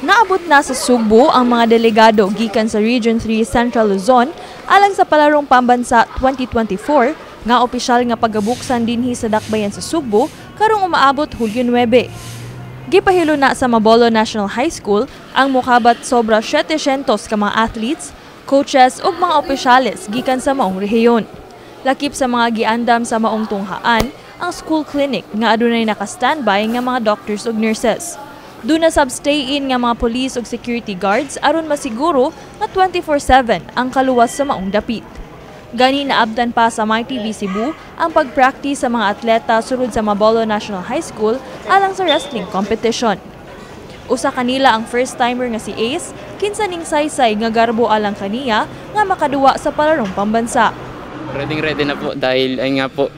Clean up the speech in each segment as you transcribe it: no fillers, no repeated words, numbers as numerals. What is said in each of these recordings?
Naabot na sa Subo ang mga delegado gikan sa Region 3 Central Luzon alang sa Palarong Pambansa 2024 nga opisyal nga pagabuksan dinhi sa dakbayan sa Subo karong umaabot Hulyo 9. Gipahilo na sa Mabolo National High School ang mokabat sobra 700 ka mga athletes, coaches ug mga opisyales gikan sa maong rehiyon. Lakip sa mga giandam sa maong tunghaan ang school clinic nga adunay naka-standby nga mga doctors ug nurses. Doon na sub-stay-in nga mga police ug security guards aron masiguro na 24/7 ang kaluwas sa maong dapit. Gani naabdan pa sa MyTV Cebu ang pag-practice sa mga atleta sulod sa Mabolo National High School alang sa wrestling competition. Usa kanila ang first-timer nga si Ace, kinsa ning saysay nga garbo alang kaniya nga makaduwa sa Palarong Pambansa. Ready na po dahil ay nga po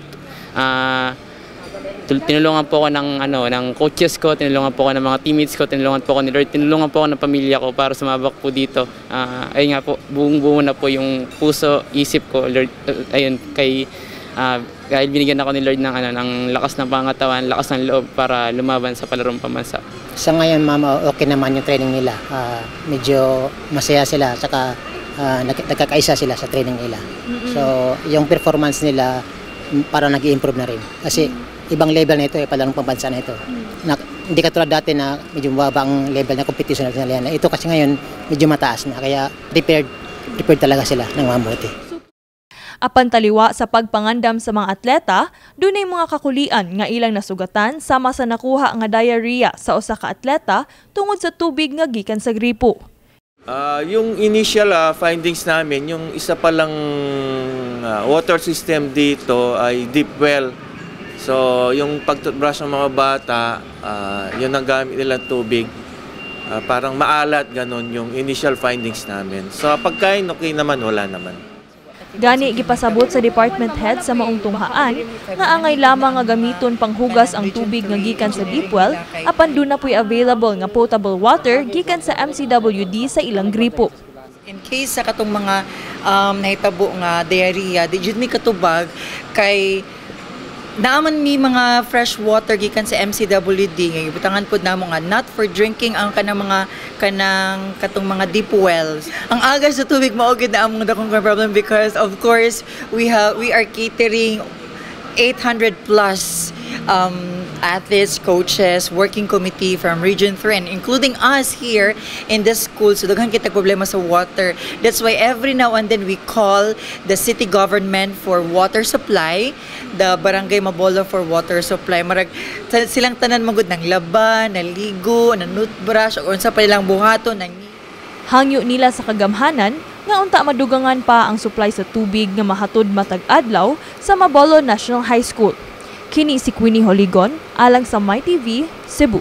tinulungan po ako ng coaches ko, tinulungan po ako ng mga teammates ko, tinulungan po ako ni Lord, tinulungan po ako ng pamilya ko para sumabak po dito. Ay nga po, buong-buo na po yung puso, isip ko, Lord, ayun, dahil binigyan ako ni Lord ng lakas ng pangatawan, lakas ng loob para lumaban sa Palarong Pambansa. Sa ngayon, ma'am, okay naman yung training nila. Medyo masaya sila, saka nagkakaisa sila sa training nila. So, yung performance nila, parang nag-i-improve na rin. Kasi ibang level na ito, Palarong Pambansa na ito. Hindi katulad dati na medyo mababa ang level na competition nila. Ito kasi ngayon medyo mataas na, kaya prepared talaga sila ng mabuti. Apan taliwa sa pagpangandam sa mga atleta, dunay mga kakulian nga ilang nasugatan sama sa nakuha nga diarrhea sa usa ka atleta tungod sa tubig nga gikan sa gripo. Yung initial findings namin, yung isa palang water system dito ay deep well. So, yung pagtutbrush ng mga bata, yun ang gamit nilang tubig. Parang maalat, ganun yung initial findings namin. So, pagkain, okay naman, wala naman. Gani, gipasabot sa department head sa maong tunghaan nga angay lamang nga gamiton panghugas ang tubig nga gikan sa deep well, apan doon na po'y available nga potable water gikan sa MCWD sa ilang gripo. In case sa katong mga nahitabo nga diarrhea, di jud mi katubag kay naaman mi mga fresh water gikan sa MCWD nga gibutangan pud namo nga not for drinking ang kanang katong mga deep wells. Ang agas sa tubig mao gid na among dakong problem because of course we are catering 800 plus athletes, coaches, working committee from Region 3 and including us here in this school. So daghan kita problema sa water. That's why every now and then we call the city government for water supply, the Barangay Mabolo for water supply. Marag silang tanan magud ng laban, naligo, nanutbrush o unsa pa ilang buhaton ng hangyo nila sa kagamhanan nga unta madugangan pa ang supply sa tubig nga mahatod matag adlaw sa Mabolo National High School. Kini si Queenie Holigon alang sa MyTV Cebu.